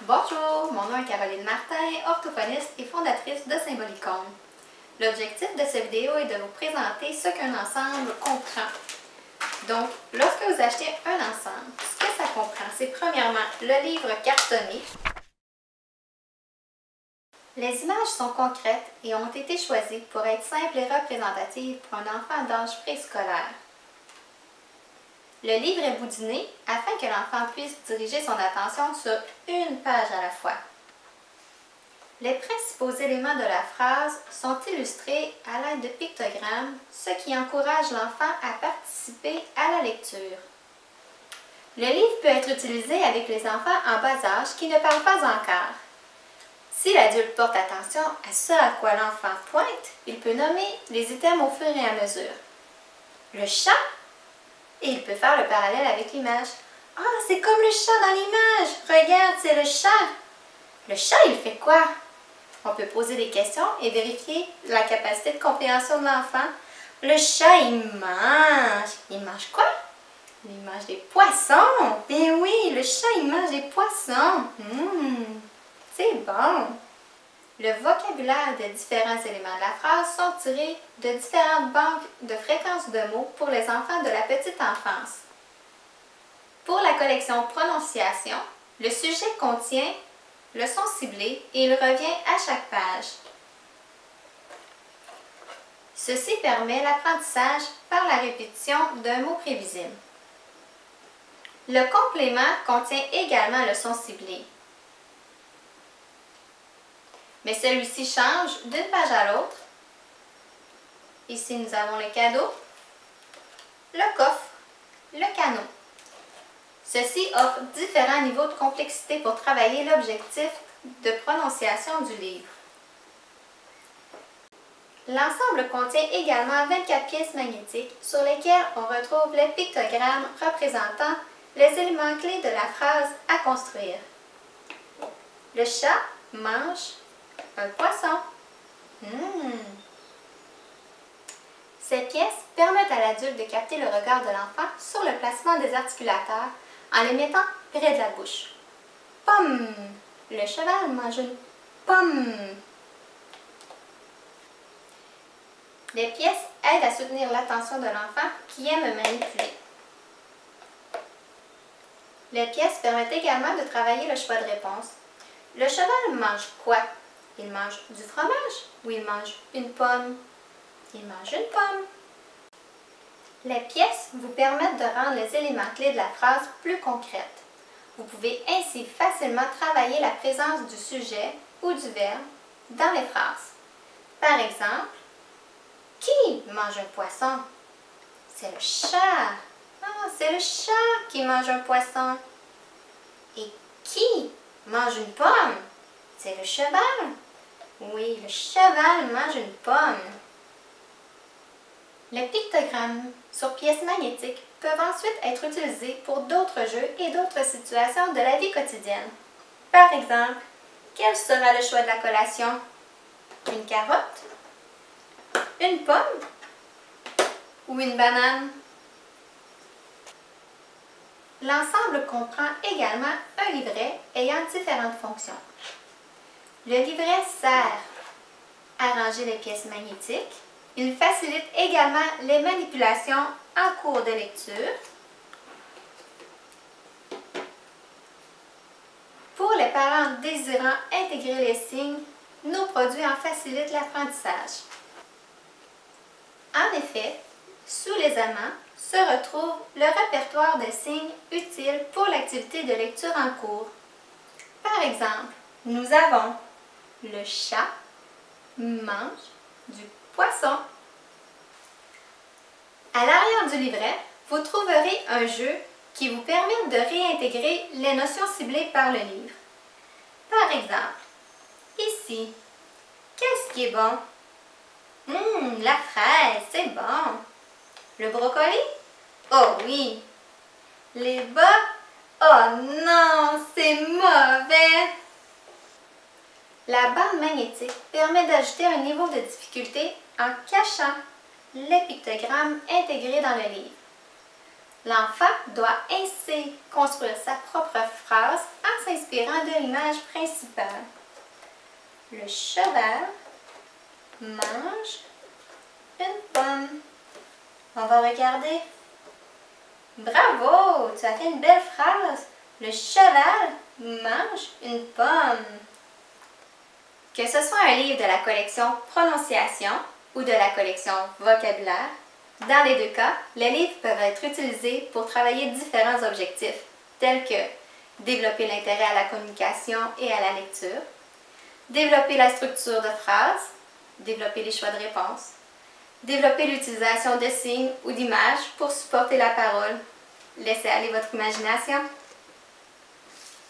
Bonjour, mon nom est Caroline Martin, orthophoniste et fondatrice de Symbolicon. L'objectif de cette vidéo est de vous présenter ce qu'un ensemble comprend. Donc, lorsque vous achetez un ensemble, ce que ça comprend, c'est premièrement le livre cartonné. Les images sont concrètes et ont été choisies pour être simples et représentatives pour un enfant d'âge préscolaire. Le livre est boudiné afin que l'enfant puisse diriger son attention sur une page à la fois. Les principaux éléments de la phrase sont illustrés à l'aide de pictogrammes, ce qui encourage l'enfant à participer à la lecture. Le livre peut être utilisé avec les enfants en bas âge qui ne parlent pas encore. Si l'adulte porte attention à ce à quoi l'enfant pointe, il peut nommer les items au fur et à mesure. Le chat, et il peut faire le parallèle avec l'image. « Ah, c'est comme le chat dans l'image! Regarde, c'est le chat! » Le chat, il fait quoi? On peut poser des questions et vérifier la capacité de compréhension de l'enfant. Le chat, il mange. Il mange quoi? Il mange des poissons. Ben oui, le chat, il mange des poissons. C'est bon. Le vocabulaire de différents éléments de la phrase sont tirés de différentes banques de fréquences de mots pour les enfants de la petite enfance. Pour la collection prononciation, le sujet contient le son ciblé et il revient à chaque page. Ceci permet l'apprentissage par la répétition d'un mot prévisible. Le complément contient également le son ciblé. Mais celui-ci change d'une page à l'autre. Ici, nous avons le cadeau, le coffre, le canot. Ceci offre différents niveaux de complexité pour travailler l'objectif de prononciation du livre. L'ensemble contient également 24 pièces magnétiques sur lesquelles on retrouve les pictogrammes représentant les éléments clés de la phrase à construire. Le chat mange un poisson. Ces pièces permettent à l'adulte de capter le regard de l'enfant sur le placement des articulateurs en les mettant près de la bouche. Pomme! Le cheval mange une pomme. Les pièces aident à soutenir l'attention de l'enfant qui aime manipuler. Les pièces permettent également de travailler le choix de réponse. Le cheval mange quoi? Il mange du fromage ou il mange une pomme? Il mange une pomme. Les pièces vous permettent de rendre les éléments clés de la phrase plus concrètes. Vous pouvez ainsi facilement travailler la présence du sujet ou du verbe dans les phrases. Par exemple, qui mange un poisson? C'est le chat. Ah, c'est le chat qui mange un poisson. Et qui mange une pomme? C'est le cheval. Oui, le cheval mange une pomme. Les pictogrammes sur pièces magnétiques peuvent ensuite être utilisés pour d'autres jeux et d'autres situations de la vie quotidienne. Par exemple, quel sera le choix de la collation? Une carotte? Une pomme? Ou une banane? L'ensemble comprend également un livret ayant différentes fonctions. Le livret sert à ranger les pièces magnétiques. Il facilite également les manipulations en cours de lecture. Pour les parents désirant intégrer les signes, nos produits en facilitent l'apprentissage. En effet, sous les amants se retrouve le répertoire de signes utiles pour l'activité de lecture en cours. Par exemple, nous avons le chat mange du poisson. À l'arrière du livret, vous trouverez un jeu qui vous permet de réintégrer les notions ciblées par le livre. Par exemple, ici, qu'est-ce qui est bon? La fraise, c'est bon. Le brocoli? Oh oui. Les bas? Oh non, c'est mauvais. La bande magnétique permet d'ajouter un niveau de difficulté en cachant les pictogrammes intégrés dans le livre. L'enfant doit ainsi construire sa propre phrase en s'inspirant de l'image principale. Le cheval mange une pomme. On va regarder. Bravo! Tu as fait une belle phrase. Le cheval mange une pomme. Que ce soit un livre de la collection Prononciation ou de la collection Vocabulaire, dans les deux cas, les livres peuvent être utilisés pour travailler différents objectifs, tels que développer l'intérêt à la communication et à la lecture, développer la structure de phrases, développer les choix de réponse, développer l'utilisation de signes ou d'images pour supporter la parole. Laissez aller votre imagination.